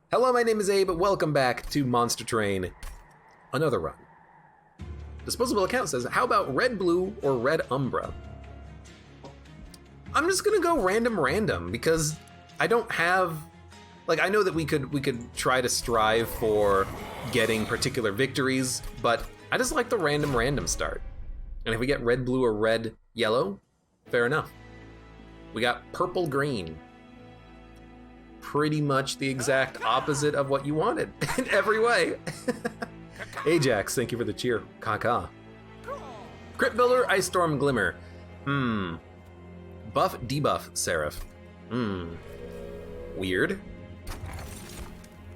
Hello, my name is Abe. Welcome back to Monster Train. Another run. Disposable account says, how about red blue or red umbra? I'm just gonna go random because I don't have, like, I know that we could try to strive for getting particular victories, but I just like the random start. And if we get red blue or red yellow, fair enough. We got purple green. Pretty much the exact opposite of what you wanted in every way. Ajax, thank you for the cheer. Kaka. Crit Builder, Ice Storm Glimmer. Buff, debuff, Seraph. Weird.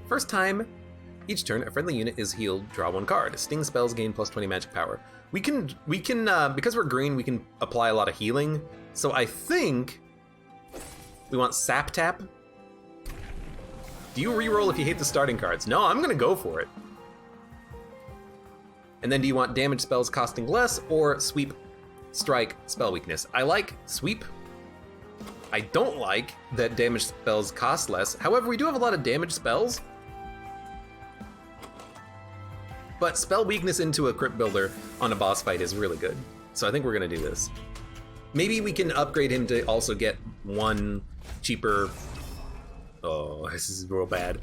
First time, each turn a friendly unit is healed, draw one card. Sting spells gain plus 20 magic power. We can because we're green, we can apply a lot of healing. So I think we want Sap Tap. Do you reroll if you hate the starting cards? No, I'm gonna go for it. And then do you want damage spells costing less or sweep, strike, spell weakness? I like sweep. I don't like that damage spells cost less. However, we do have a lot of damage spells. But spell weakness into a crit builder on a boss fight is really good. So I think we're gonna do this. Maybe we can upgrade him to also get one cheaper. Oh, this is real bad.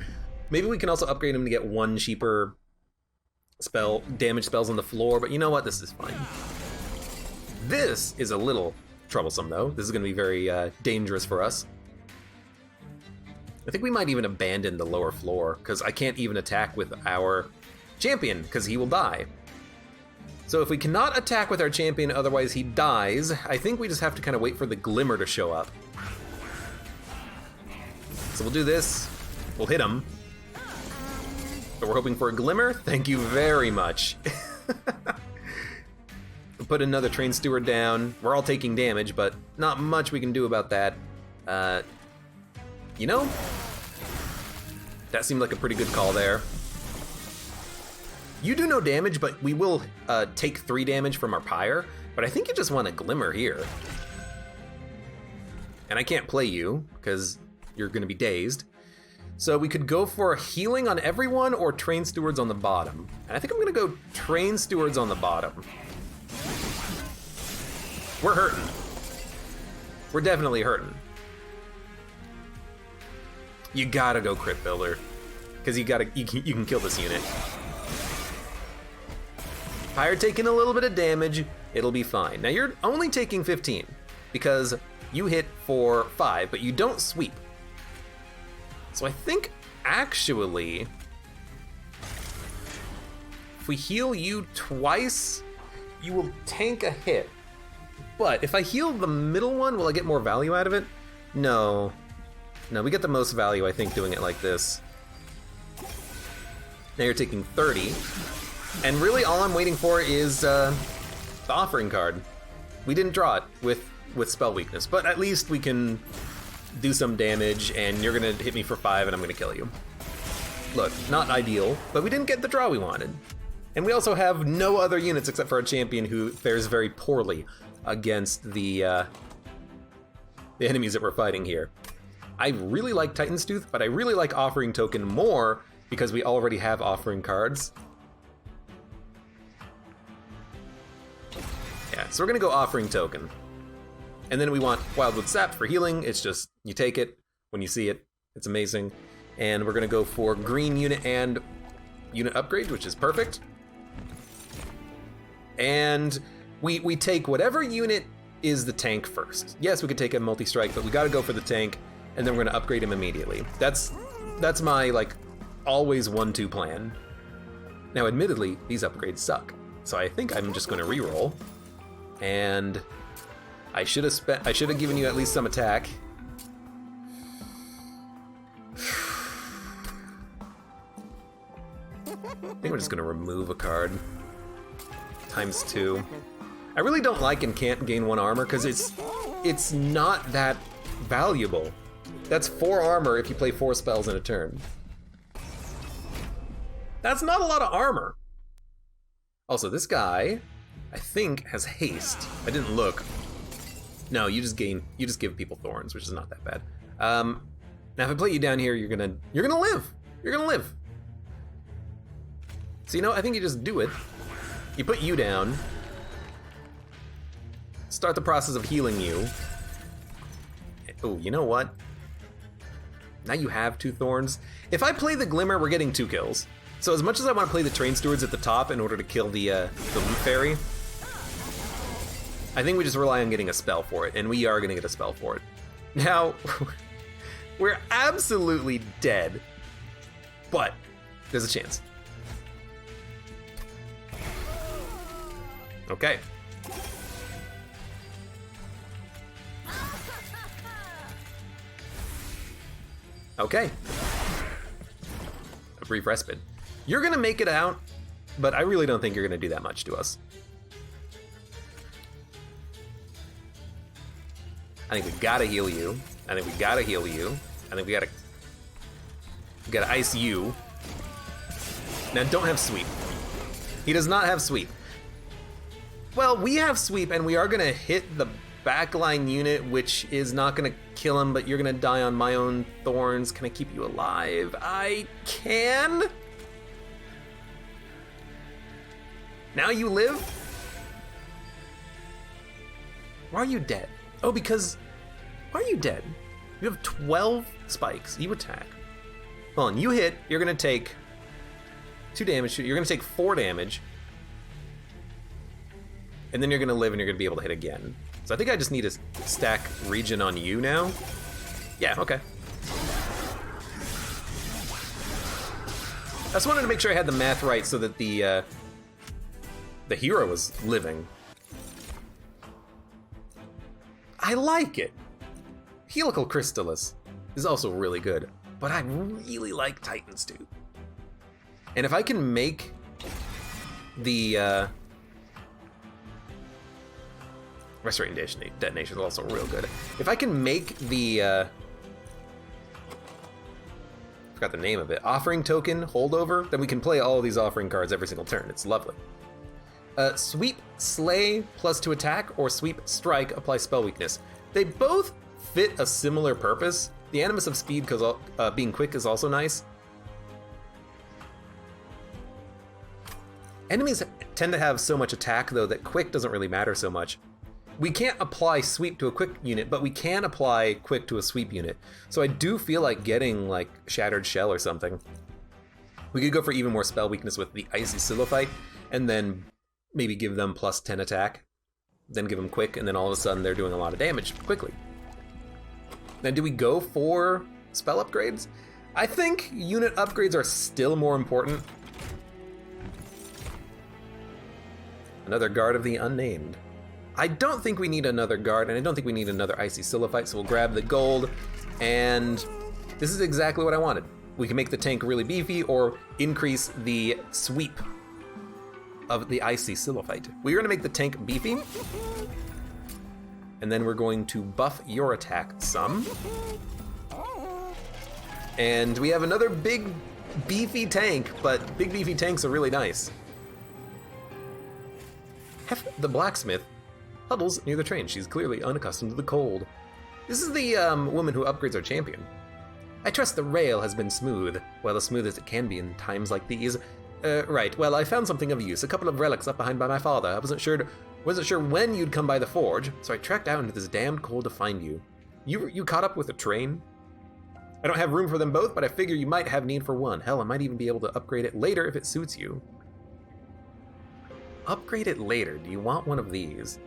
Maybe we can also upgrade him to get one cheaper damage spells on the floor, but you know what? This is fine. This is a little troublesome though. This is gonna be very dangerous for us. I think we might even abandon the lower floor because I can't even attack with our champion because he will die. So if we cannot attack with our champion, otherwise he dies, I think we just have to kind of wait for the glimmer to show up. So we'll do this, we'll hit him. But we're hoping for a glimmer. Thank you very much. We'll put another train steward down. We're all taking damage, but not much we can do about that. You know, that seemed like a pretty good call there. You do no damage, but we will take 3 damage from our pyre, but I think you just want a glimmer here. And I can't play you, because you're gonna be dazed. So we could go for healing on everyone or train stewards on the bottom. And I think I'm gonna go train stewards on the bottom. We're hurting. We're definitely hurting. You gotta go crit builder, because you can kill this unit. Pyre taking a little bit of damage, it'll be fine. Now you're only taking 15 because you hit for 5, but you don't sweep. So I think actually, if we heal you twice, you will tank a hit. But if I heal the middle one, will I get more value out of it? No. No, we get the most value, I think, doing it like this. Now you're taking 30. And really all I'm waiting for is the offering card. We didn't draw it with spell weakness, but at least we can do some damage and you're gonna hit me for 5 and I'm gonna kill you. Look, not ideal, but we didn't get the draw we wanted. And we also have no other units except for a champion who fares very poorly against the enemies that we're fighting here. I really like Titan's Tooth, but I really like Offering Token more because we already have offering cards. Yeah, so we're gonna go Offering Token. And then we want Wildwood Sap for healing. It's just, you take it when you see it. It's amazing. And we're gonna go for green unit and unit upgrade, which is perfect. And we take whatever unit is the tank first. Yes, we could take a multi-strike, but we gotta go for the tank, and then we're gonna upgrade him immediately. That's my, like, always 1-2 plan. Now, admittedly, these upgrades suck. So I think I'm just gonna reroll. And I should have given you at least some attack. I think we're just gonna remove a card. ×2. I really don't like and can't gain 1 armor because it's not that valuable. That's 4 armor if you play 4 spells in a turn. That's not a lot of armor. Also, this guy, I think, has haste. I didn't look. No, you just give people thorns, which is not that bad. Now if I play you down here, you're gonna live. You're gonna live. So you know, I think you just do it. You put you down. Start the process of healing you. Oh, you know what? Now you have 2 thorns. If I play the Glimmer, we're getting 2 kills. So as much as I want to play the Train Stewards at the top in order to kill the Loot Fairy, I think we just rely on getting a spell for it, and we are going to get a spell for it. Now, we're absolutely dead, but there's a chance. Okay. Okay. A brief respite. You're gonna make it out, but I really don't think you're gonna do that much to us. I think we gotta heal you. I think we gotta heal you. I think we gotta ice you. Now don't have sweep. He does not have sweep. Well, we have sweep and we are gonna hit the backline unit, which is not gonna kill him, but you're gonna die on my own thorns. Can I keep you alive? I can? Now you live? Why are you dead? Oh, because, why are you dead? You have 12 spikes, you attack. Hold on, you hit, you're gonna take 2 damage, you're gonna take 4 damage, and then you're gonna live and you're gonna be able to hit again. So I think I just need to stack Regen on you now. Yeah, okay. I just wanted to make sure I had the math right so that the hero was living. I like it. Helical Crystallis is also really good, but I really like Titan's too. And if I can make the Restorating Detonation is also real good. If I can make the I forgot the name of it, Offering Token Holdover, then we can play all of these offering cards every single turn. It's lovely. Sweep Slay +2 attack, or Sweep Strike apply spell weakness. They both fit a similar purpose. The Animus of Speed, because being quick, is also nice. Enemies tend to have so much attack, though, that quick doesn't really matter so much. We can't apply sweep to a quick unit, but we can apply quick to a sweep unit. So I do feel like getting like Shattered Shell or something. We could go for even more spell weakness with the Icy Silophyte, and then maybe give them +10 attack, then give them quick, and then all of a sudden they're doing a lot of damage quickly. Now, do we go for spell upgrades? I think unit upgrades are still more important. Another Guard of the Unnamed. I don't think we need another guard, and I don't think we need another Icy Silophyte, so we'll grab the gold, and this is exactly what I wanted. We can make the tank really beefy, or increase the sweep of the Icy Silophyte. We're gonna make the tank beefy, and then we're going to buff your attack some. And we have another big beefy tank, but big beefy tanks are really nice. Hef the Blacksmith huddles near the train. She's clearly unaccustomed to the cold. This is the woman who upgrades our champion. I trust the rail has been smooth, well, as smooth as it can be in times like these. Right, well, I found something of use, a couple of relics left behind by my father. I wasn't sure when you'd come by the forge, so I trekked out into this damned cold to find you. You caught up with a train? I don't have room for them both, but I figure you might have need for one. Hell, I might even be able to upgrade it later if it suits you. Upgrade it later. Do you want one of these?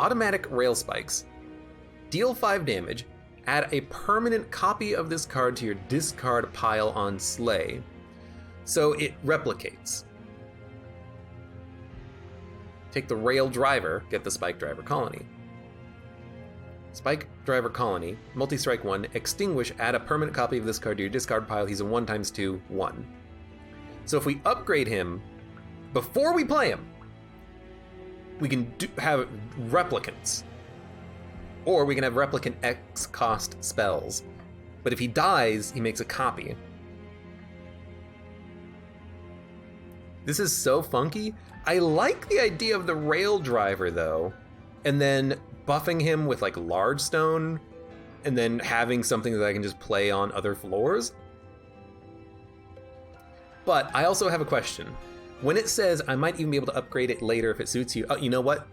Automatic Rail Spikes. Deal 5 damage. Add a permanent copy of this card to your discard pile on Slay. So it replicates. Take the Rail Driver, get the Spike Driver Colony. Spike Driver Colony, multi-strike 1, extinguish, add a permanent copy of this card to your discard pile. He's a 1 × 2, 1. So if we upgrade him before we play him, we can have replicants. Or we can have replicant X cost spells. But if he dies, he makes a copy. This is so funky. I like the idea of the Rail Driver though, and then buffing him with like Large Stone and then having something that I can just play on other floors. But I also have a question. When it says I might even be able to upgrade it later if it suits you, oh, you know what?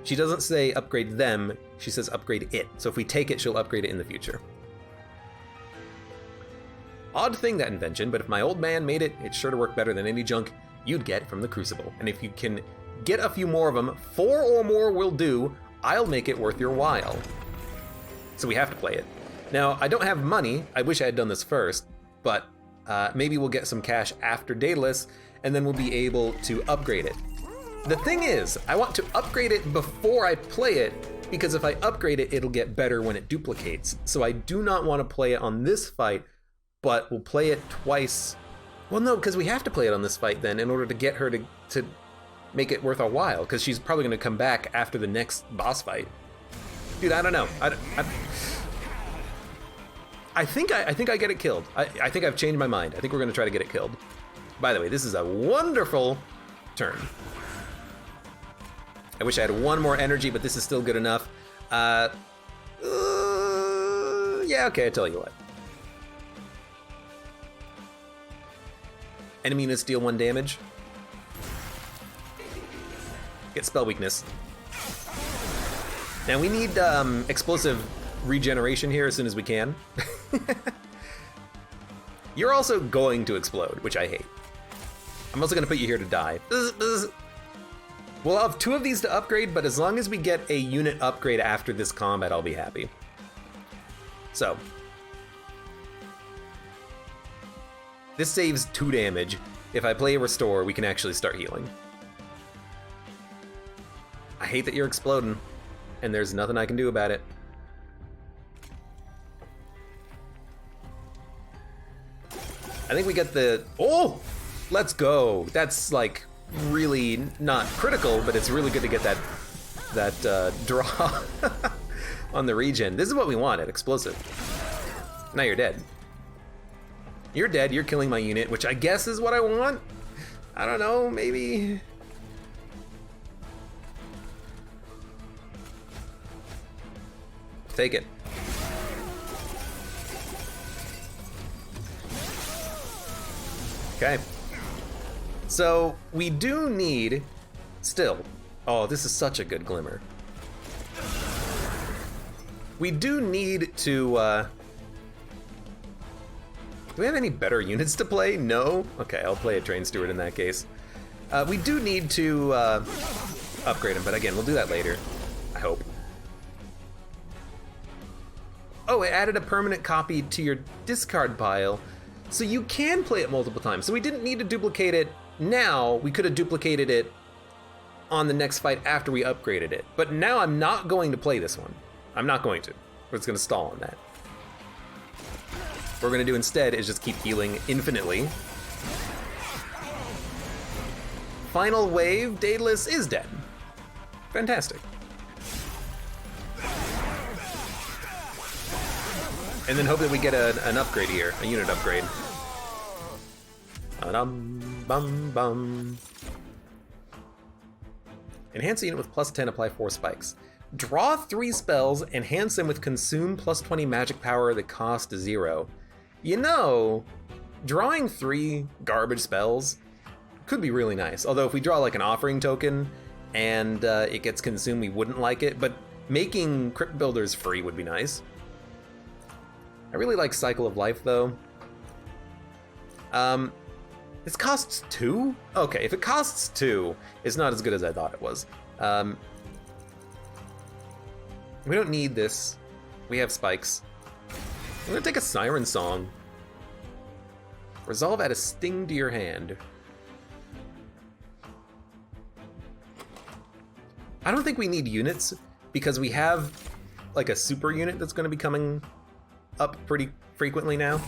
She doesn't say upgrade them, she says upgrade it. So if we take it, she'll upgrade it in the future. Odd thing, that invention, but if my old man made it, it's sure to work better than any junk you'd get from the Crucible. And if you can get a few more of them, 4 or more will do, I'll make it worth your while. So we have to play it. Now, I don't have money, I wish I had done this first, but maybe we'll get some cash after Daedalus, and then we'll be able to upgrade it. The thing is, I want to upgrade it before I play it, because if I upgrade it, it'll get better when it duplicates. So I do not want to play it on this fight, but we'll play it twice. Well, no, because we have to play it on this fight then in order to get her to make it worth our while, because she's probably going to come back after the next boss fight. Dude, I don't know. I think I get it killed. I think I've changed my mind. I think we're going to try to get it killed. By the way, this is a wonderful turn. I wish I had one more energy, but this is still good enough. Yeah, okay, I tell you what. Enemy units deal 1 damage. Get spell weakness. Now we need explosive regeneration here as soon as we can. You're also going to explode, which I hate. I'm also gonna put you here to die. We'll have 2 of these to upgrade, but as long as we get a unit upgrade after this combat, I'll be happy. So. This saves 2 damage. If I play a restore, we can actually start healing. I hate that you're exploding, and there's nothing I can do about it. I think we get the... Oh! Let's go! That's, like, really not critical, but it's really good to get that draw on the regen. This is what we wanted, explosive. Now you're dead. You're dead, you're killing my unit, which I guess is what I want? I don't know, maybe... Take it. Okay. So, we do need... Still. Oh, this is such a good glimmer. We do need to, do we have any better units to play? No? Okay, I'll play a Train Steward in that case. We do need to upgrade him, but again, we'll do that later. I hope. Oh, it added a permanent copy to your discard pile, so you can play it multiple times. So we didn't need to duplicate it now. We could have duplicated it on the next fight after we upgraded it. But now I'm not going to play this one. I'm not going to. We're just going to stall on that. What we're going to do instead is just keep healing infinitely. Final wave, Daedalus is dead. Fantastic. And then hope that we get an upgrade here, a unit upgrade. Bum. Enhance a unit with +10, apply 4 spikes. Draw 3 spells, enhance them with consume +20 magic power that cost 0. You know, drawing 3 garbage spells could be really nice. Although if we draw like an offering token and it gets consumed, we wouldn't like it. But making Crypt Builders free would be nice. I really like Cycle of Life though. This costs 2? Okay, if it costs 2, it's not as good as I thought it was. We don't need this. We have spikes. I'm gonna take a Siren Song. Resolve, add a sting to your hand. I don't think we need units because we have like a super unit that's gonna be coming up pretty frequently now.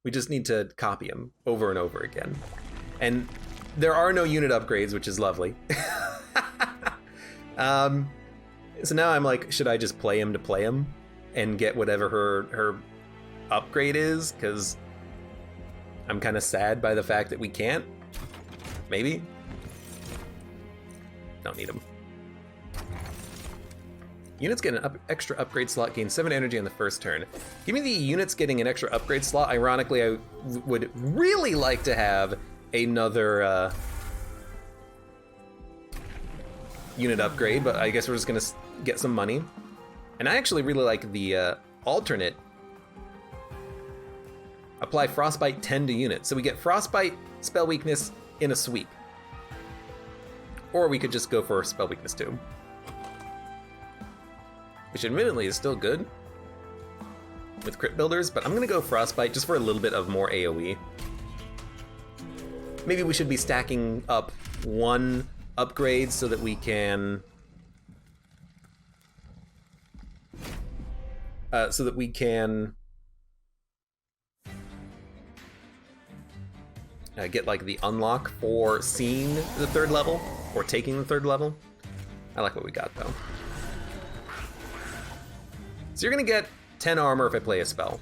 We just need to copy him over and over again. And there are no unit upgrades, which is lovely. So now I'm like, should I just play him to play him and get whatever her upgrade is? Because I'm kind of sad by the fact that we can't. Maybe. Don't need him. Units get an extra upgrade slot, gain 7 energy on the first turn. Give me the units getting an extra upgrade slot. Ironically, I would really like to have another unit upgrade, but I guess we're just gonna get some money. And I actually really like the alternate. Apply Frostbite 10 to units. So we get Frostbite, Spell Weakness in a sweep. Or we could just go for Spell Weakness 2. Which admittedly is still good with crit builders, but I'm gonna go Frostbite just for a little bit of more AoE. Maybe we should be stacking up 1 upgrade so that we can get like the unlock for seeing the 3rd level or taking the 3rd level. I like what we got though. So you're gonna get 10 armor if I play a spell.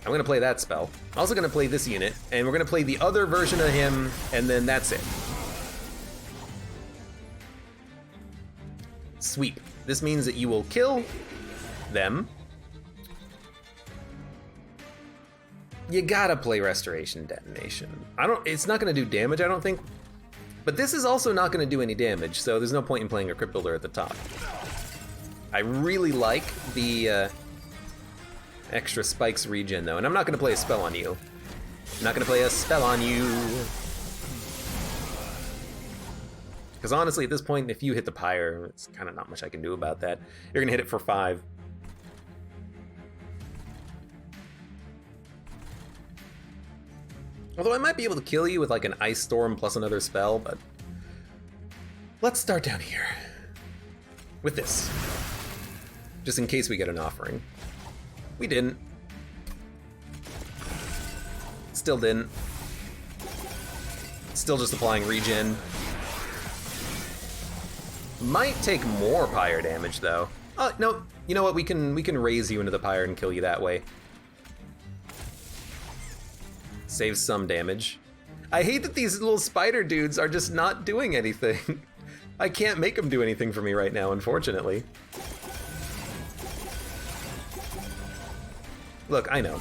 I'm gonna play that spell. I'm also gonna play this unit, and we're gonna play the other version of him, and then that's it. Sweep. This means that you will kill them. You gotta play Restoration Detonation. It's not gonna do damage, I don't think. But this is also not gonna do any damage, so there's no point in playing a Crypt Builder at the top. I really like the extra spikes regen though, and I'm not gonna play a spell on you. I'm not gonna play a spell on you. Because honestly, at this point, if you hit the pyre, it's kind of not much I can do about that. You're gonna hit it for 5. Although I might be able to kill you with like an Ice Storm plus another spell, but let's start down here with this. Just in case we get an offering. We didn't. Still didn't. Still just applying regen. Might take more pyre damage though. No, you know what? We can raise you into the pyre and kill you that way. Saves some damage. I hate that these little spider dudes are just not doing anything. I can't make them do anything for me right now, unfortunately. Look, I know.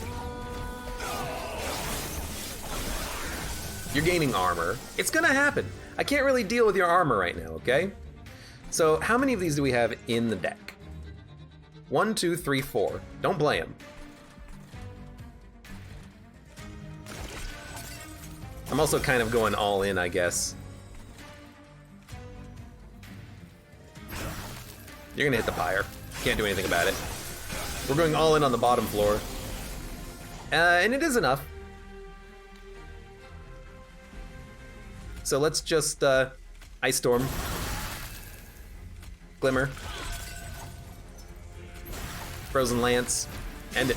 You're gaining armor. It's gonna happen. I can't really deal with your armor right now, okay? So how many of these do we have in the deck? 1, 2, 3, 4. Don't play them. I'm also kind of going all in, I guess. You're gonna hit the pyre. Can't do anything about it. We're going all in on the bottom floor. And it is enough. So let's just Ice Storm. Glimmer. Frozen Lance. End it.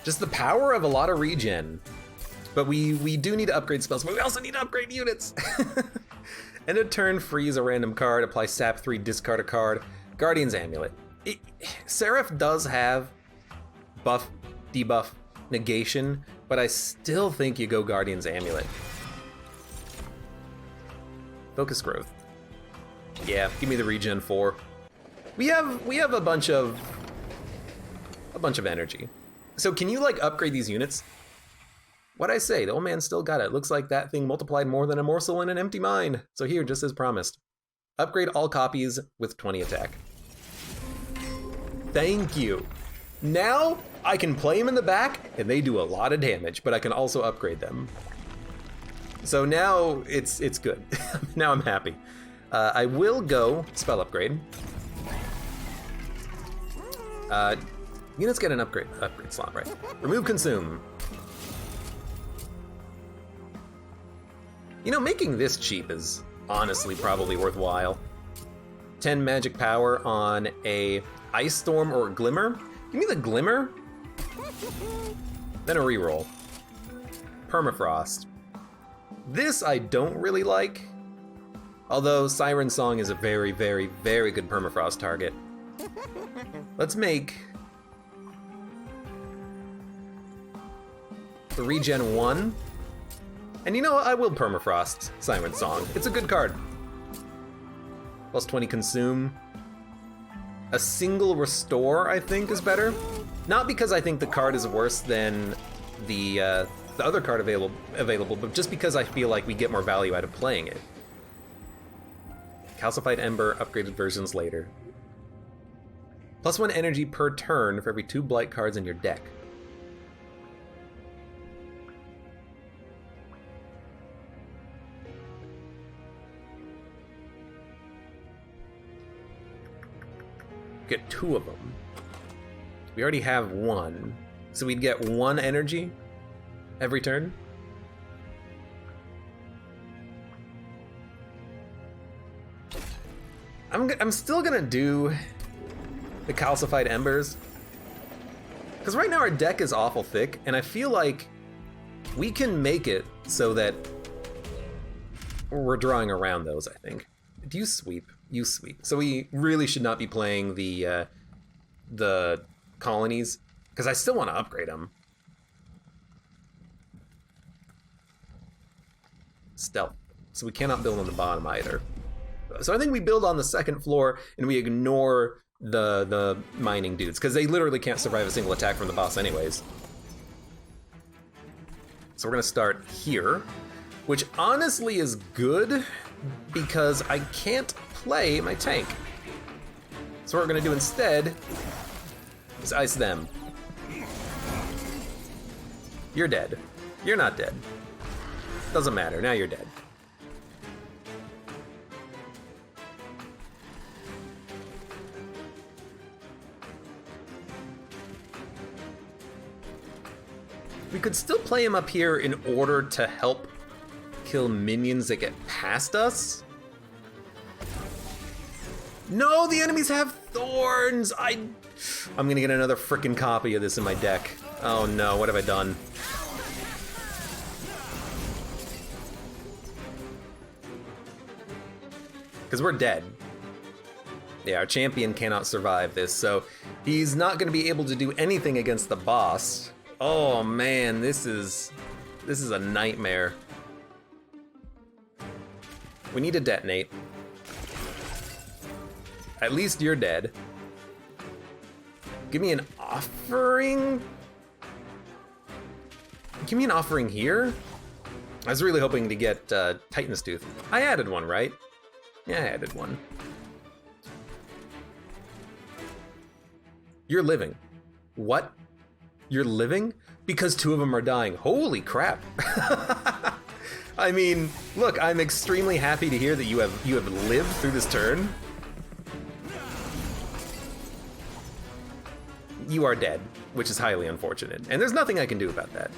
Just the power of a lot of regen. But we do need to upgrade spells, but we also need to upgrade units. End of turn, freeze a random card, apply sap 3, discard a card. Guardian's Amulet. Seraph does have buff, debuff, negation, but I still think you go Guardian's Amulet. Focus Growth. Yeah, give me the regen 4. We have a bunch of energy. So can you like upgrade these units? What'd I say? The old man still got it. Looks like that thing multiplied more than a morsel in an empty mine. So here, just as promised. Upgrade all copies with 20 attack. Thank you. Now I can play them in the back and they do a lot of damage, but I can also upgrade them. So now it's good. Now I'm happy. I will go spell upgrade. Units get an upgrade slot, right? Remove consume. You know, making this cheap is honestly probably worthwhile. 10 magic power on a Ice Storm or Glimmer. Give me the Glimmer. Then a reroll. Permafrost. This I don't really like. Although Siren Song is a very, very, very good Permafrost target. Let's make the regen 1. And you know what? I will permafrost Siren Song. It's a good card. Plus 20 consume. A single restore, I think, is better. Not because I think the card is worse than the other card available, but just because I feel like we get more value out of playing it. Calcified Ember, upgraded versions later. Plus 1 energy per turn for every 2 blight cards in your deck. Get 2 of them. We already have 1. So we'd get 1 energy every turn. I'm still gonna do the Calcified Embers. Because right now our deck is awful thick, and I feel like we can make it so that we're drawing around those, I think. Do you sweep? You sweep. So we really should not be playing the colonies, because I still want to upgrade them. Stealth. So we cannot build on the bottom either. So I think we build on the second floor and we ignore the mining dudes, because they literally can't survive a single attack from the boss anyways. So we're gonna start here, which honestly is good because I can't play my tank. So what we're gonna do instead is ice them. You're dead. You're not dead. Doesn't matter, now you're dead. We could still play him up here in order to help kill minions that get past us. No, the enemies have thorns! I'm gonna get another frickin' copy of this in my deck. Oh no, what have I done? Because we're dead. Yeah, our champion cannot survive this, so he's not gonna be able to do anything against the boss. Oh man, this is a nightmare. We need to detonate. At least you're dead. Give me an offering? Give me an offering here? I was really hoping to get Titan's Tooth. I added one, right? Yeah, I added one. You're living. What? You're living? Because 2 of them are dying. Holy crap. I mean, look, I'm extremely happy to hear that you have lived through this turn. You are dead, which is highly unfortunate. And there's nothing I can do about that.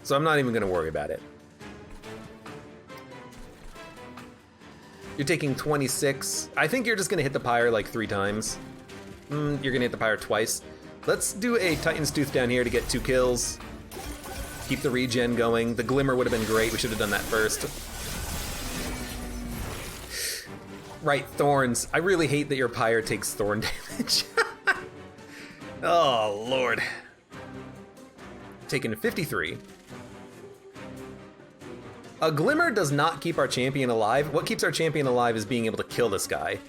So I'm not even gonna worry about it. You're taking 26. I think you're just gonna hit the pyre like 3 times. You're gonna hit the pyre twice. Let's do a Titan's Tooth down here to get 2 kills. Keep the regen going. The Glimmer would have been great. We should have done that first. Right, thorns. I really hate that your pyre takes thorn damage. Oh, Lord. Taking 53. A Glimmer does not keep our champion alive. What keeps our champion alive is being able to kill this guy.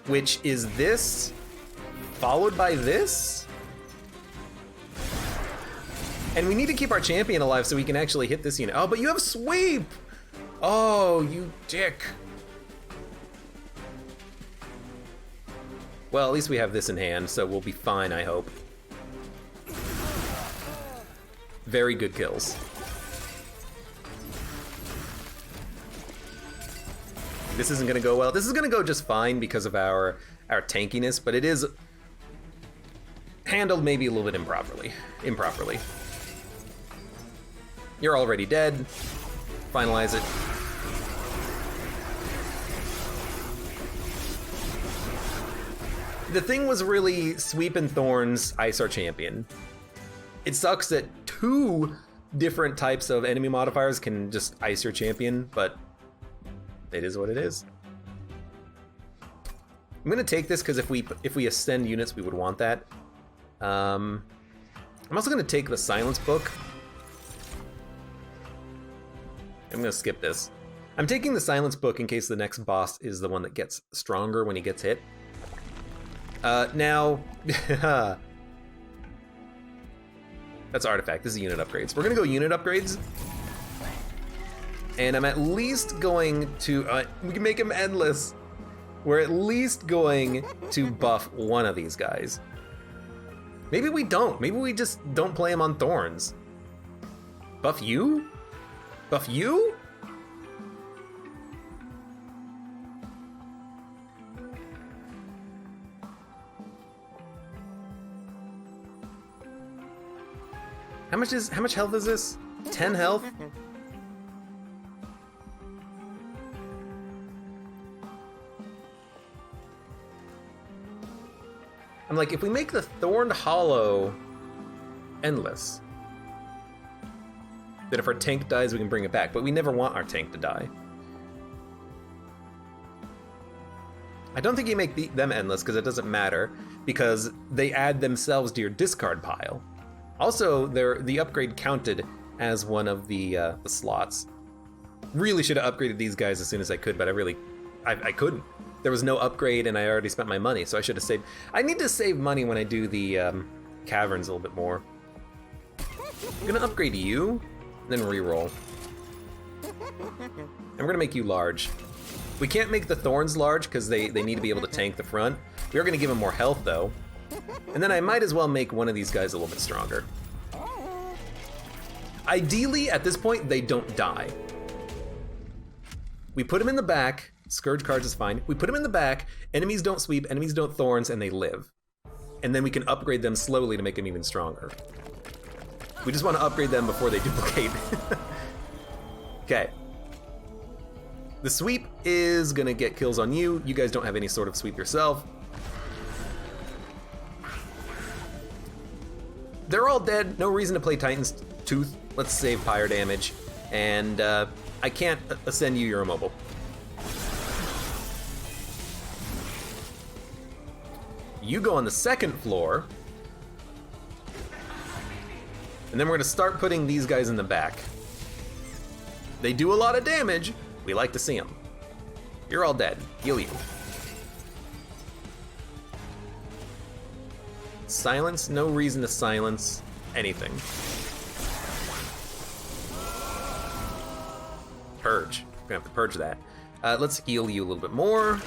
Which is this, followed by this? And we need to keep our champion alive so we can actually hit this unit. Oh, but you have sweep! Oh, you dick. Well, at least we have this in hand, so we'll be fine, I hope. Very good kills. This isn't gonna go well. This is gonna go just fine because of our tankiness, but it is handled maybe a little bit improperly. You're already dead. Finalize it. The thing was really sweep and thorns ice our champion. It sucks that 2 different types of enemy modifiers can just ice your champion, but it is what it is. I'm gonna take this because if we ascend units, we would want that. I'm also gonna take the silence book. I'm gonna skip this. I'm taking the silence book in case the next boss is the one that gets stronger when he gets hit. Now, that's artifact, this is unit upgrades. We're gonna go unit upgrades. And I'm at least going to, we can make him endless. We're at least going to buff one of these guys. Maybe we don't, maybe we just don't play him on thorns. Buff you? Buff you? How much health is this? 10 health? I'm like, if we make the Thorned Hollow endless, that if our tank dies, we can bring it back, but we never want our tank to die. I don't think you make them endless because it doesn't matter, because they add themselves to your discard pile. Also, the upgrade counted as one of the slots. Really should have upgraded these guys as soon as I could, but I couldn't. There was no upgrade and I already spent my money, so I should have saved. I need to save money when I do the caverns a little bit more. I'm gonna upgrade you, and then re-roll. And we're gonna make you large. We can't make the thorns large because they need to be able to tank the front. We are gonna give them more health though. And then I might as well make one of these guys a little bit stronger. Ideally, at this point, they don't die. We put them in the back. Scourge cards is fine. We put them in the back, enemies don't sweep, enemies don't thorns, and they live. And then we can upgrade them slowly to make them even stronger. We just want to upgrade them before they duplicate. Okay. The sweep is gonna get kills on you. You guys don't have any sort of sweep yourself. They're all dead, no reason to play Titan's Tooth. Let's save pyre damage. And I can't ascend you, you're immobile. You go on the second floor. And then we're gonna start putting these guys in the back. They do a lot of damage. We like to see them. You're all dead. Heal you. Silence? No reason to silence anything. Purge. We're gonna have to purge that. Let's heal you a little bit more.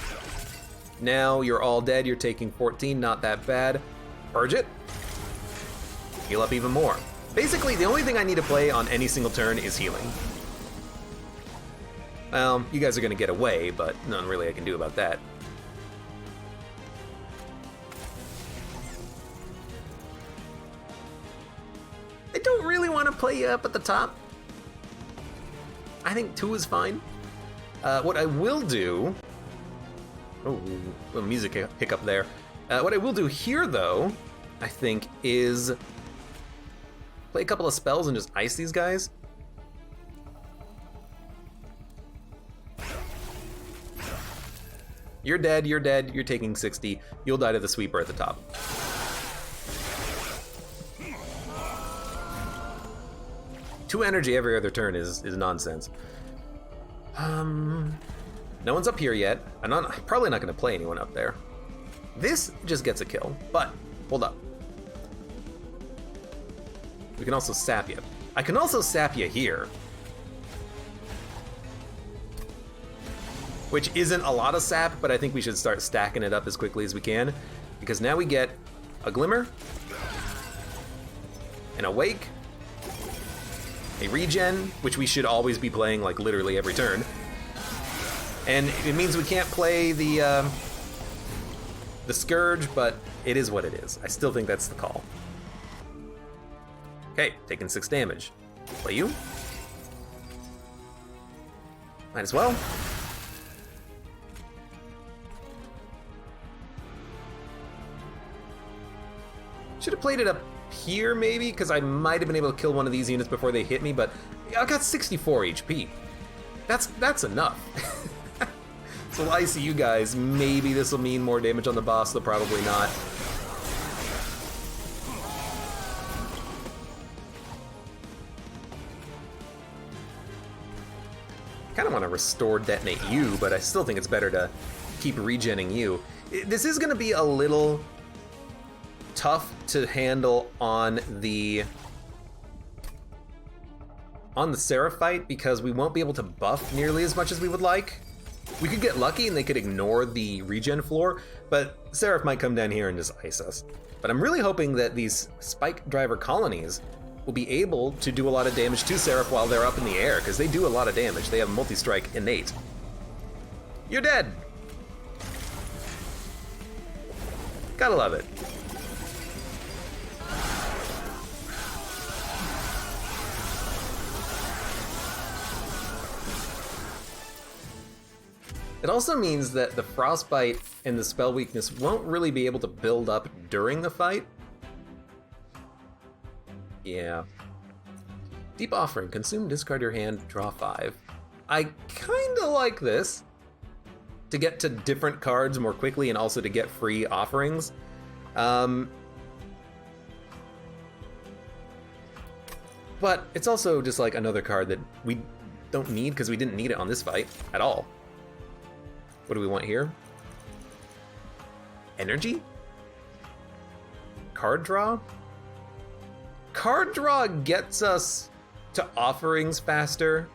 Now you're all dead. You're taking 14. Not that bad. Purge it. Heal up even more. Basically, the only thing I need to play on any single turn is healing. Well, you guys are gonna get away, but nothing really I can do about that. I don't really want to play you up at the top. I think 2 is fine. What I will do... Oh, a music hiccup there. What I will do here, though, I think, is play a couple of spells and just ice these guys. You're dead, you're taking 60. You'll die to the sweeper at the top. Two energy every other turn is nonsense. No one's up here yet. I'm probably not gonna play anyone up there. This just gets a kill, but hold up. We can also sap you. I can also sap you here. Which isn't a lot of sap, but I think we should start stacking it up as quickly as we can, because now we get a Glimmer, an Awake, a Regen, which we should always be playing like literally every turn. And it means we can't play the Scourge, but it is what it is. I still think that's the call. Okay, taking 6 damage. Play you. Might as well. Should have played it up here, maybe, because I might have been able to kill one of these units before they hit me, but I got 64 HP. That's enough. So I see you guys. Maybe this will mean more damage on the boss, though probably not. kind of want to restore detonate you, but I still think it's better to keep regenning you. This is going to be a little tough to handle on the Seraph fight because we won't be able to buff nearly as much as we would like. We could get lucky and they could ignore the regen floor, but Seraph might come down here and just ice us. But I'm really hoping that these spike driver colonies will be able to do a lot of damage to Seraph while they're up in the air, because they do a lot of damage. They have multi-strike innate. You're dead! Gotta love it. It also means that the Frostbite and the spell weakness won't really be able to build up during the fight. Yeah. Deep Offering. Consume, discard your hand, draw 5. I kinda like this. To get to different cards more quickly and also to get free offerings. But it's also just like another card that we don't need because we didn't need it on this fight at all. What do we want here? Energy? Card draw? Card draw gets us to offerings faster.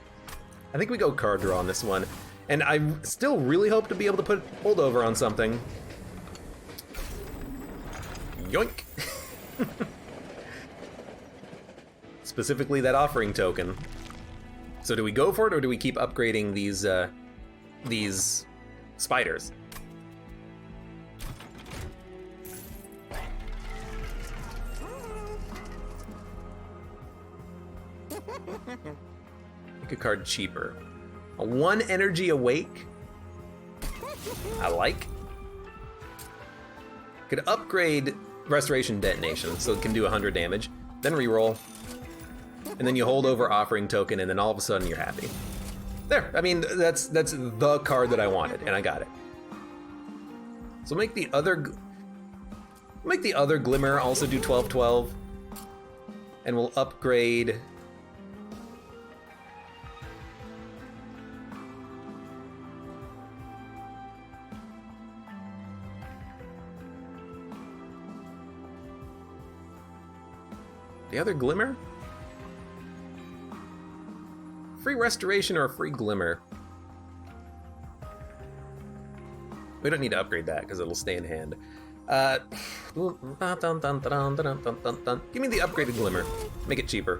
I think we go card draw on this one. And I still really hope to be able to put holdover on something. Yoink! Specifically that offering token. So do we go for it or do we keep upgrading these spiders? Make a card cheaper. A 1 energy awake. I like. Could upgrade restoration detonation so it can do 100 damage, then reroll, and then you hold over offering token, and then all of a sudden you're happy. There. I mean, that's the card that I wanted, and I got it. So make the other glimmer also do 12/12, and we'll upgrade. The other glimmer? Free restoration or a free glimmer? We don't need to upgrade that because it'll stay in hand. Give me the upgraded glimmer. Make it cheaper.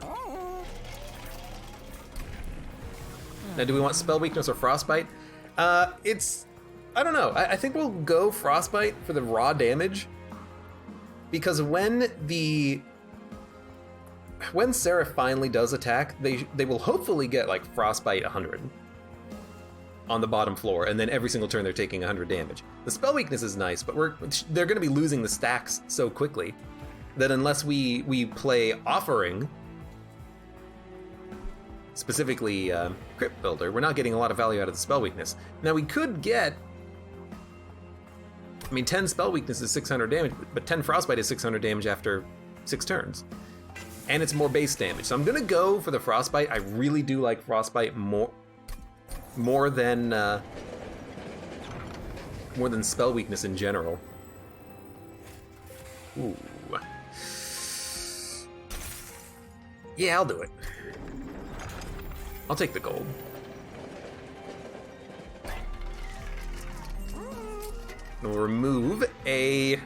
Now, do we want spell weakness or frostbite? I don't know. I think we'll go frostbite for the raw damage because when Seraph finally does attack, they will hopefully get like Frostbite 100 on the bottom floor, and then every single turn they're taking 100 damage. The spell weakness is nice, but they're going to be losing the stacks so quickly that unless we play Offering, specifically Crypt Builder, we're not getting a lot of value out of the spell weakness. Now we could get, 10 spell weakness is 600 damage, but 10 Frostbite is 600 damage after 6 turns. And it's more base damage. So I'm gonna go for the Frostbite. I really do like Frostbite more than spell weakness in general. Ooh. Yeah, I'll do it. I'll take the gold. We'll remove a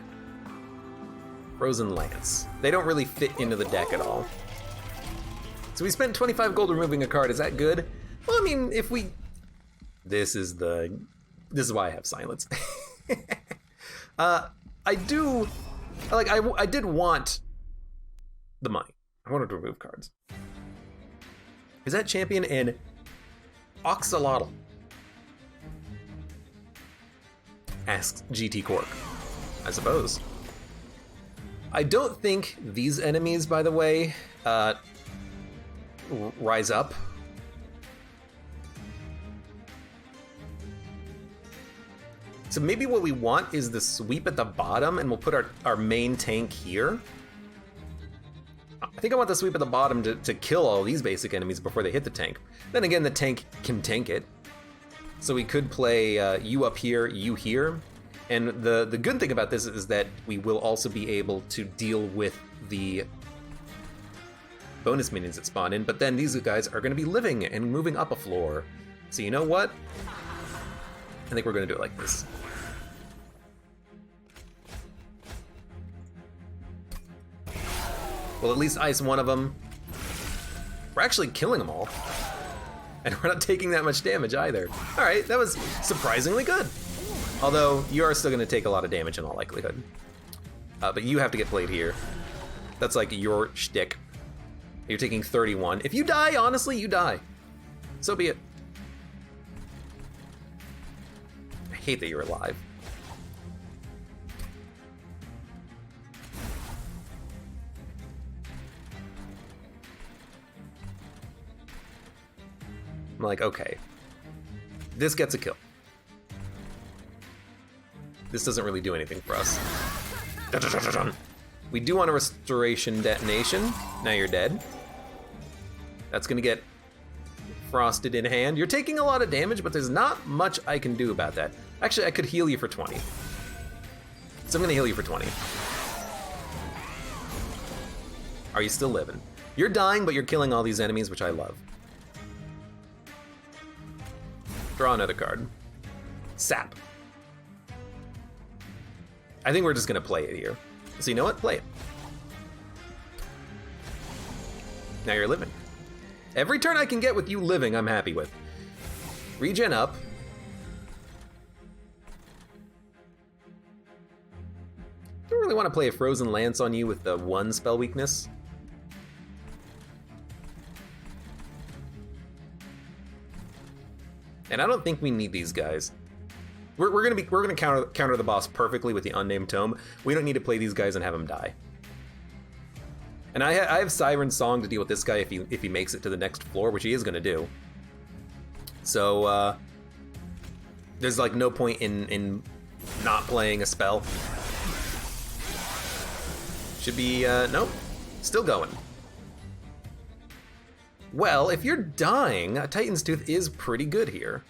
Frozen Lance. They don't really fit into the deck at all. So we spent 25 gold removing a card. Is that good? Well, I mean, if we... This is why I have silence. I did want the money. I wanted to remove cards. Is that champion in Oxalotl? Asks GT Cork. I suppose. I don't think these enemies, by the way, rise up. So maybe what we want is the sweep at the bottom, and we'll put our main tank here. I think I want the sweep at the bottom to kill all these basic enemies before they hit the tank. Then again, the tank can tank it. So we could play you up here, you here. And the good thing about this is that we will also be able to deal with the bonus minions that spawn in, but then these guys are going to be living and moving up a floor. So you know what? I think we're going to do it like this. We'll at least ice one of them. We're actually killing them all. And we're not taking that much damage either. All right, that was surprisingly good. Although, you are still going to take a lot of damage in all likelihood. But you have to get played here. That's like your shtick. You're taking 31. If you die, honestly, you die. So be it. I hate that you're alive. I'm like, okay. This gets a kill. This doesn't really do anything for us. We do want a restoration detonation. Now you're dead. That's gonna get frosted in hand. You're taking a lot of damage, but there's not much I can do about that. Actually, I could heal you for 20. So I'm gonna heal you for 20. Are you still living? You're dying, but you're killing all these enemies, which I love. Draw another card. Sap. I think we're just gonna play it here. So you know what? Play it. Now you're living. Every turn I can get with you living, I'm happy with. Regen up. Don't really want to play a Frozen Lance on you with the 1 spell weakness. And I don't think we need these guys. We're gonna counter the boss perfectly with the Unnamed Tome. We don't need to play these guys and have them die. And I have Siren Song to deal with this guy if he makes it to the next floor, which he is gonna do. So there's like no point in not playing a spell. Should be nope, still going. Well, if you're dying, a Titan's Tooth is pretty good here.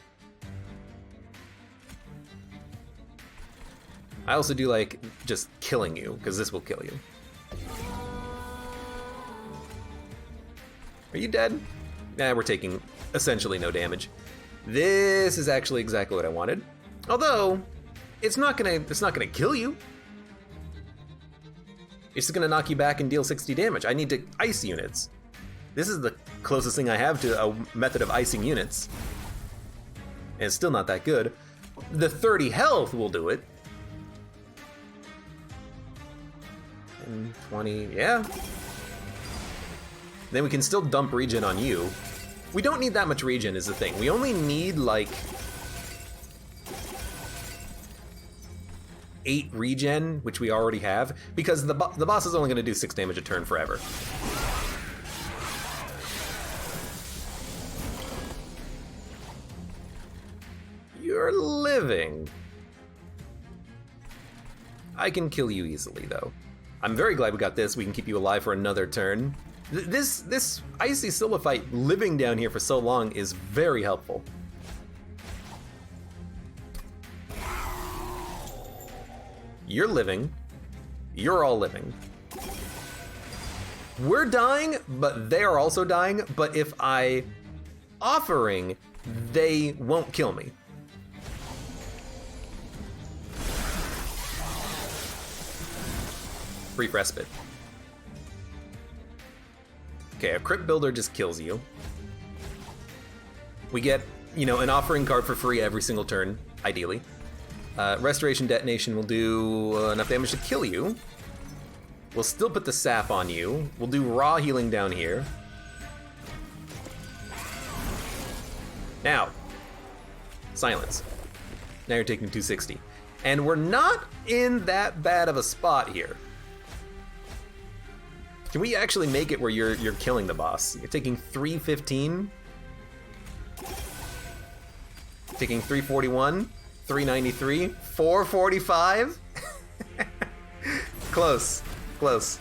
I also do like just killing you, because this will kill you. Are you dead? Nah, we're taking essentially no damage. This is actually exactly what I wanted. Although, it's not gonna kill you. It's just gonna knock you back and deal 60 damage. I need to ice units. This is the closest thing I have to a method of icing units. And it's still not that good. The 30 health will do it. And 20, yeah. Then we can still dump regen on you. We don't need that much regen is the thing. We only need like 8 regen, which we already have, because the boss is only gonna do 6 damage a turn forever. You're living. I can kill you easily though. I'm very glad we got this. We can keep you alive for another turn. This Icy Silliphite living down here for so long is very helpful. You're living. You're all living. We're dying, but they are also dying. But if I offering, they won't kill me. Brief respite. Okay, a Crypt Builder just kills you. We get, you know, an offering card for free every single turn, ideally. Restoration Detonation will do enough damage to kill you. We'll still put the sap on you. We'll do raw healing down here. Now, silence. Now you're taking 260. And we're not in that bad of a spot here. Can we actually make it where you're killing the boss? You're taking 315. Taking 341, 393, 445. Close, close.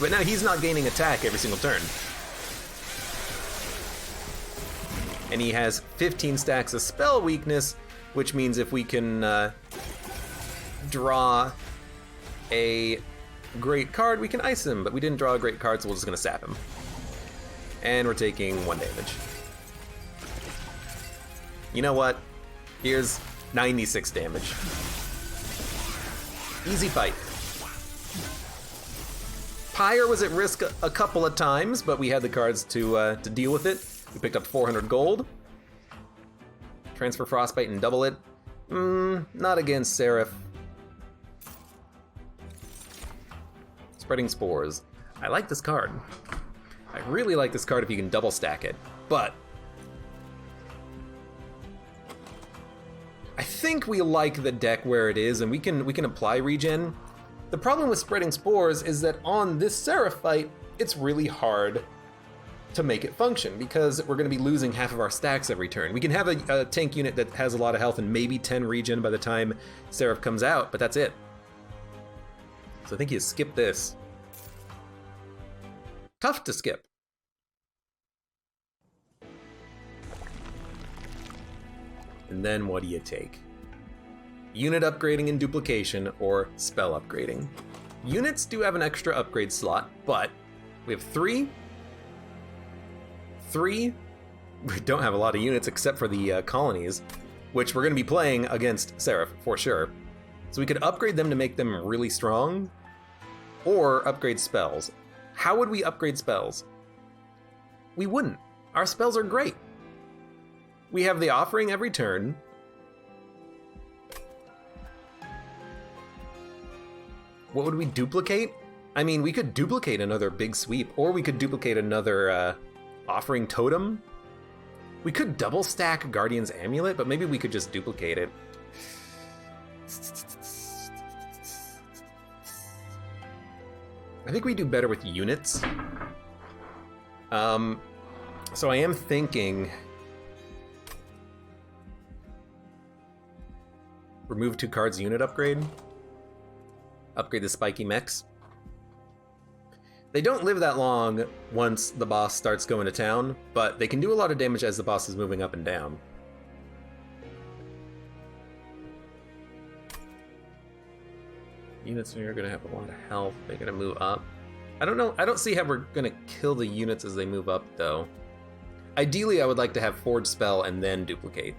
But now he's not gaining attack every single turn. And he has 15 stacks of spell weakness, which means if we can draw a great card, we can ice him, but we didn't draw a great card, so we're just gonna sap him. And we're taking 1 damage. You know what? Here's 96 damage. Easy fight. Pyre was at risk a couple of times, but we had the cards to deal with it. We picked up 400 gold. Transfer Frostbite and double it. Not against Seraph. Spreading Spores. I like this card. I really like this card if you can double stack it, but I think we like the deck where it is, and we can apply regen. The problem with Spreading Spores is that on this Seraph fight, it's really hard to make it function because we're going to be losing half of our stacks every turn. We can have a tank unit that has a lot of health and maybe 10 regen by the time Seraph comes out, but that's it. So I think you skip this. Tough to skip. And then what do you take? Unit upgrading and duplication, or spell upgrading. Units do have an extra upgrade slot, but we have 3. We don't have a lot of units except for the colonies, which we're going to be playing against Seraph for sure. So we could upgrade them to make them really strong, or upgrade spells. How would we upgrade spells? We wouldn't. Our spells are great. We have the offering every turn. What would we duplicate? I mean, we could duplicate another big sweep, or we could duplicate another offering totem. We could double stack Guardian's Amulet, but maybe we could just duplicate it. I think we do better with units. So I am thinking remove 2 cards, unit upgrade. Upgrade the spiky mechs. They don't live that long once the boss starts going to town, but they can do a lot of damage as the boss is moving up and down. Units are going to have a lot of health. They're going to move up. I don't know. I don't see how we're going to kill the units as they move up, though. Ideally, I would like to have Forge Spell and then duplicate.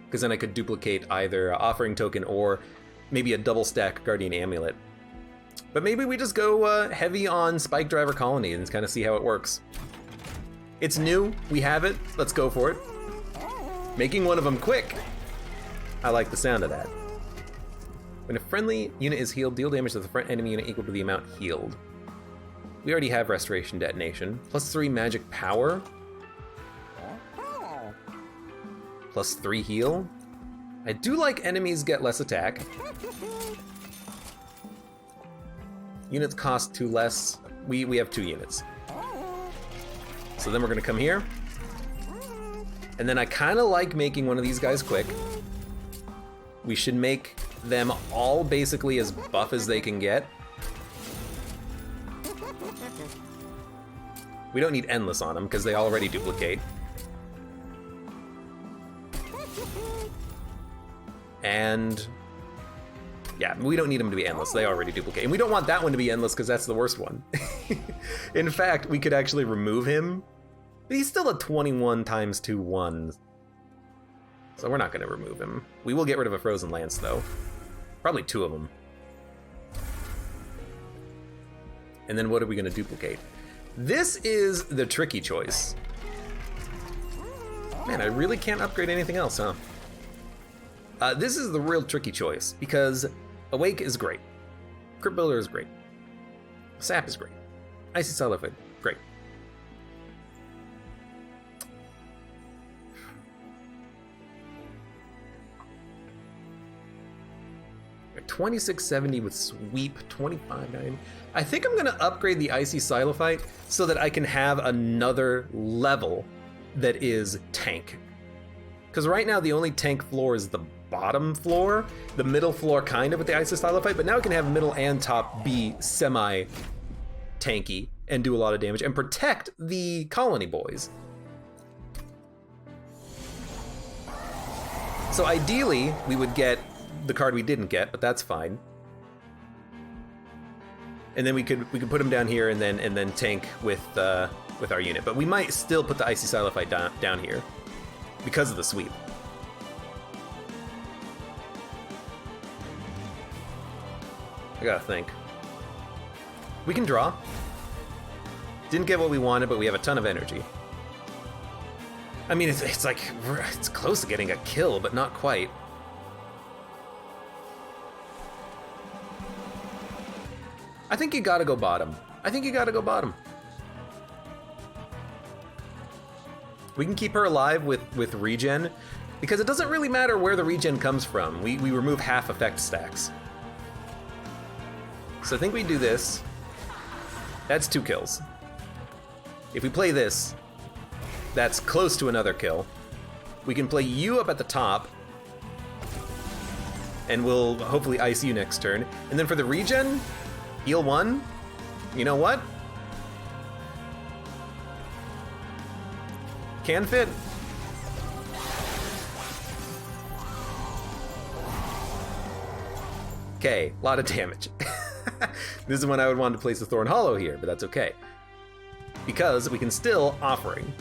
Because then I could duplicate either Offering Token or maybe a double stack Guardian Amulet. But maybe we just go heavy on Spike Driver Colony and kind of see how it works. It's new. We have it. Let's go for it. Making one of them quick. I like the sound of that. When a friendly unit is healed, deal damage to the front enemy unit equal to the amount healed. We already have Restoration Detonation. +3 magic power. +3 heal. I do like enemies get less attack. Units cost 2 less. We have 2 units. So then we're gonna come here. And then I kinda like making one of these guys quick. We should make them all basically as buff as they can get. We don't need endless on them because they already duplicate. And yeah, we don't need them to be endless. They already duplicate. And we don't want that one to be endless because that's the worst one. In fact, we could actually remove him. But he's still a 21 × 2 1. So we're not going to remove him. We will get rid of a Frozen Lance, though. Probably 2 of them. And then what are we going to duplicate? This is the tricky choice. Man, I really can't upgrade anything else, huh? This is the real tricky choice, because Awake is great. Crypt Builder is great. Sap is great. Icy Cellophane, great. 2670 with sweep, 2590. I think I'm gonna upgrade the Icy Xylophyte so that I can have another level that is tank. Because right now the only tank floor is the bottom floor, the middle floor kind of with the Icy Xylophyte, but now we can have middle and top be semi tanky and do a lot of damage and protect the colony boys. So ideally, we would get the card we didn't get, but that's fine. And then we could put him down here and then tank with our unit. But we might still put the Icy Silophyte down here because of the sweep. I gotta think. We can draw. Didn't get what we wanted, but we have a ton of energy. I mean, it's like, it's close to getting a kill, but not quite. I think you gotta go bottom. We can keep her alive with regen, because it doesn't really matter where the regen comes from. We remove half effect stacks. So I think we do this. That's 2 kills. If we play this, that's close to another kill. We can play you up at the top, and we'll hopefully ice you next turn. And then for the regen, heal 1. You know what? Can fit. Okay, a lot of damage. This is when I would want to place the Thorn Hollow here, but that's okay. Because we can still Offering.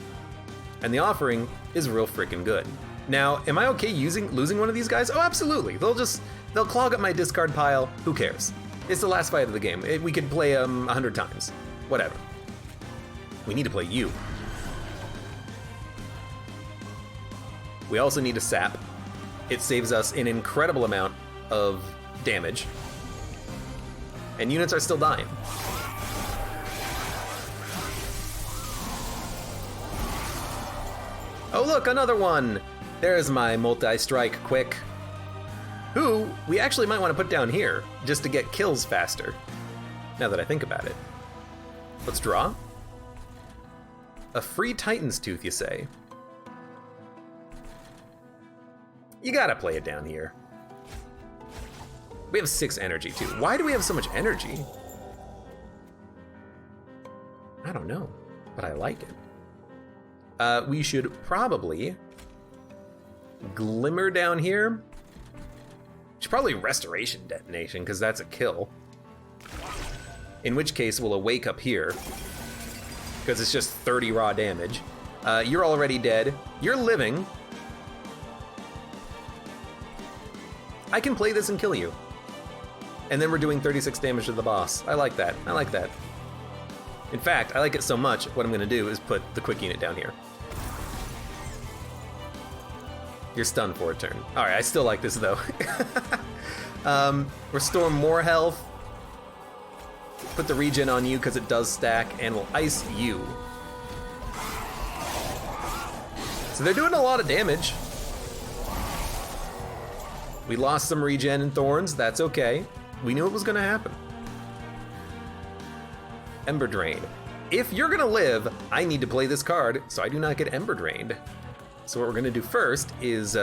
And the Offering is real freaking good. Now, am I okay losing one of these guys? Oh, absolutely. They'll clog up my discard pile. Who cares? It's the last fight of the game. We could play 100 times. Whatever. We need to play you. We also need a sap. It saves us an incredible amount of damage. And units are still dying. Oh look, another one! There's my multi-strike quick. Who we actually might want to put down here, just to get kills faster. Now that I think about it. Let's draw. A free Titan's Tooth, you say? You gotta play it down here. We have 6 energy too. Why do we have so much energy? I don't know, but I like it. We should probably Glimmer down here. Should probably Restoration Detonation, because that's a kill. In which case, we'll Awake up here, because it's just 30 raw damage. You're already dead. You're living. I can play this and kill you. And then we're doing 36 damage to the boss. I like that. I like that. In fact, I like it so much, what I'm going to do is put the quick unit down here. You're stunned for a turn. All right, I still like this, though. Restore more health. Put the regen on you, because it does stack, and we'll ice you. So they're doing a lot of damage. We lost some regen and thorns. That's okay. We knew it was going to happen. Ember Drain. If you're going to live, I need to play this card, so I do not get Ember Drained. So what we're going to do first is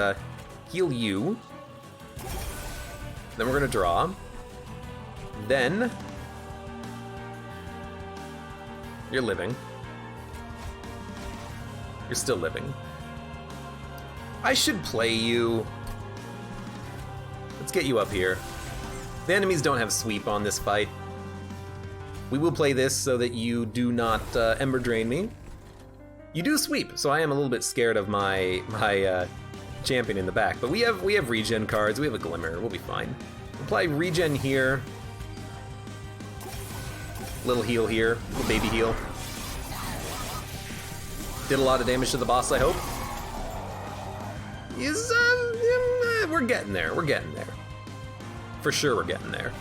heal you. Then we're going to draw. Then you're living. You're still living. I should play you. Let's get you up here. The enemies don't have sweep on this fight. We will play this so that you do not Ember Drain me. You do sweep, so I am a little bit scared of my champion in the back. But we have regen cards. We have a Glimmer. We'll be fine. Apply regen here. Little heal here. Little baby heal. Did a lot of damage to the boss, I hope. We're getting there. We're getting there. For sure, we're getting there.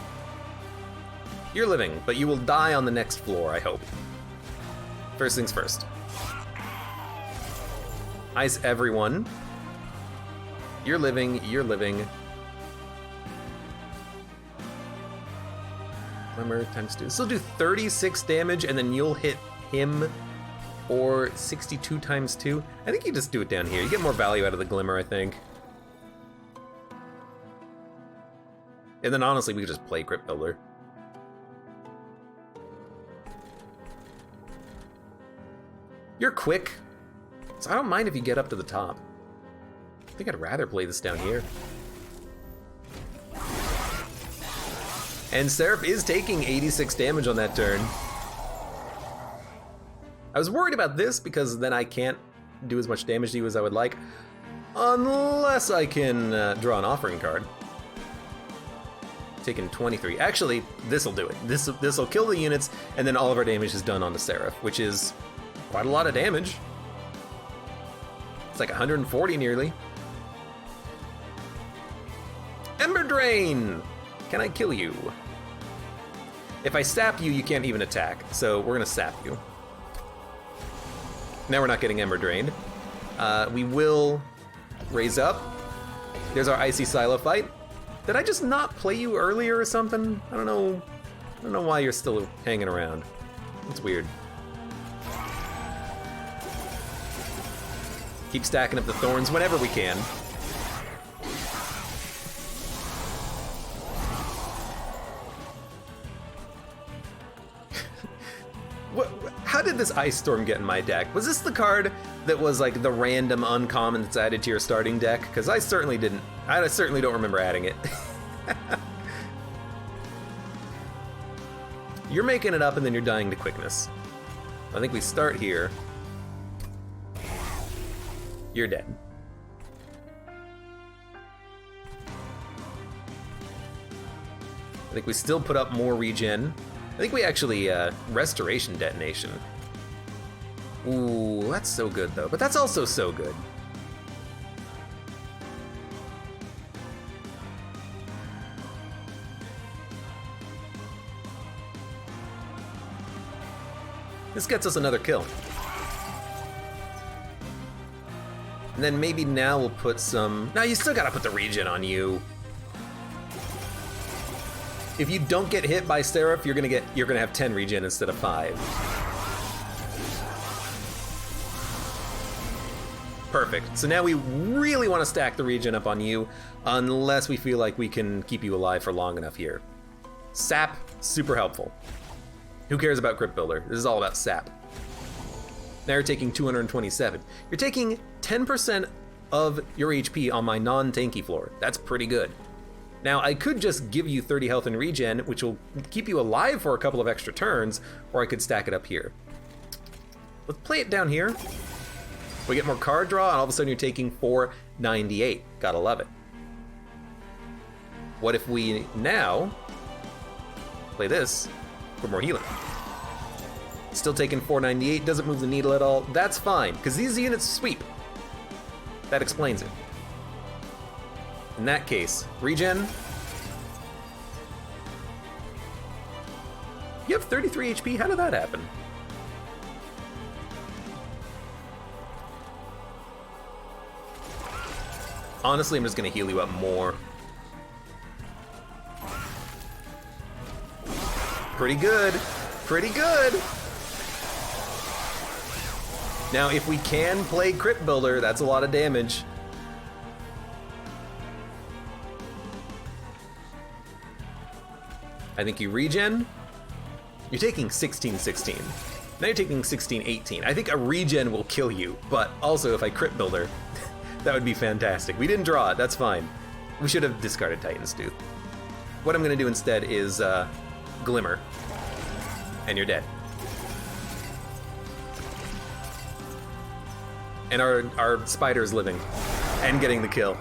You're living, but you will die on the next floor, I hope. First things first. Ice everyone. You're living, you're living. Glimmer times 2. This will do 36 damage, and then you'll hit him, or 62 times 2. I think you just do it down here. You get more value out of the Glimmer, I think. And then honestly, we could just play Crypt Builder. You're quick, so I don't mind if you get up to the top. I think I'd rather play this down here. And Seraph is taking 86 damage on that turn. I was worried about this because then I can't do as much damage to you as I would like, unless I can draw an offering card. Taking 23. Actually, this'll do it. This'll kill the units, and then all of our damage is done on the Seraph, which is quite a lot of damage. It's like 140 nearly. Ember Drain! Can I kill you? If I sap you, you can't even attack, so we're gonna sap you. Now we're not getting Ember Drained. We will raise up. There's our Icy Silo fight. Did I just not play you earlier or something? I don't know why you're still hanging around. It's weird. Keep stacking up the thorns whenever we can. How did this Ice Storm get in my deck? Was this the card that was like the random uncommon that's added to your starting deck? Because I certainly didn't. I certainly don't remember adding it. You're making it up and then you're dying to quickness. I think we start here. You're dead. I think we still put up more regen. I think we actually, Restoration Detonation. Ooh, that's so good though, but that's also so good. This gets us another kill. And then maybe now we'll put some... No, you still gotta put the regen on you. If you don't get hit by Seraph, you're gonna have 10 regen instead of 5. Perfect. So now we really want to stack the regen up on you, unless we feel like we can keep you alive for long enough here. Sap, super helpful. Who cares about Crypt Builder? This is all about sap. Now you're taking 227. You're taking 10% of your HP on my non-tanky floor. That's pretty good. Now, I could just give you 30 health and regen, which will keep you alive for a couple of extra turns, or I could stack it up here. Let's play it down here. We get more card draw, and all of a sudden you're taking 498. Gotta love it. What if we now play this for more healing? Still taking 498, doesn't move the needle at all. That's fine, because these units sweep. That explains it. In that case, regen. You have 33 HP, how did that happen? Honestly, I'm just gonna heal you up more. Pretty good, pretty good. Now, if we can play Crypt Builder, that's a lot of damage. I think you regen. You're taking 16-16. Now you're taking 16-18. I think a regen will kill you, but also if I Crypt Builder, that would be fantastic. We didn't draw it, that's fine. We should have discarded Titan's Tooth. What I'm gonna do instead is Glimmer, and you're dead. And our spider's living and getting the kill.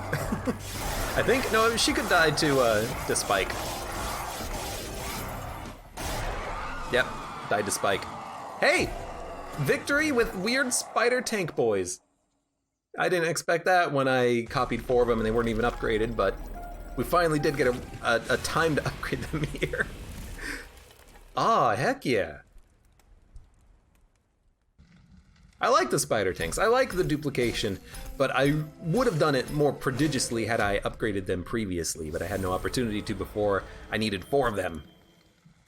I think, no, she could die to Spike. Yep, died to Spike. Hey! Victory with weird spider tank boys. I didn't expect that when I copied 4 of them and they weren't even upgraded, but we finally did get a time to upgrade them here. Ah, heck yeah. I like the spider tanks, I like the duplication, but I would have done it more prodigiously had I upgraded them previously, but I had no opportunity to before I needed 4 of them.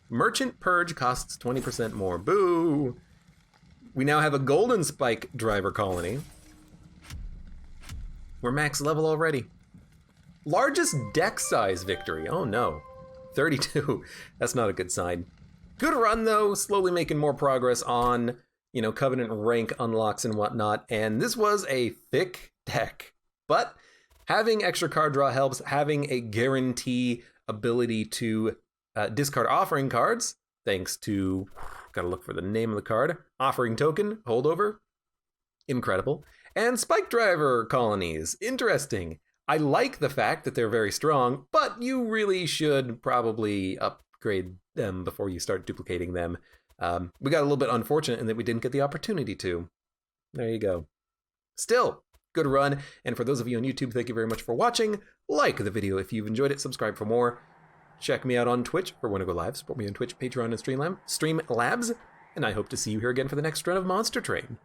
Merchant Purge costs 20% more. Boo! We now have a Golden Spike driver colony. We're max level already. Largest deck size victory. Oh no. 32. That's not a good sign. Good run though, slowly making more progress on Covenant rank unlocks and whatnot, and this was a thick deck. But having extra card draw helps, having a guarantee ability to discard offering cards, thanks to, gotta look for the name of the card, offering token, holdover, incredible. And spike driver colonies, interesting. I like the fact that they're very strong, but you really should probably upgrade them before you start duplicating them. We got a little bit unfortunate in that we didn't get the opportunity to. There you go. Still, good run. And for those of you on YouTube, thank you very much for watching. Like the video if you've enjoyed it. Subscribe for more. Check me out on Twitch for when I go live. Support me on Twitch, Patreon, and Streamlabs. And I hope to see you here again for the next run of Monster Train.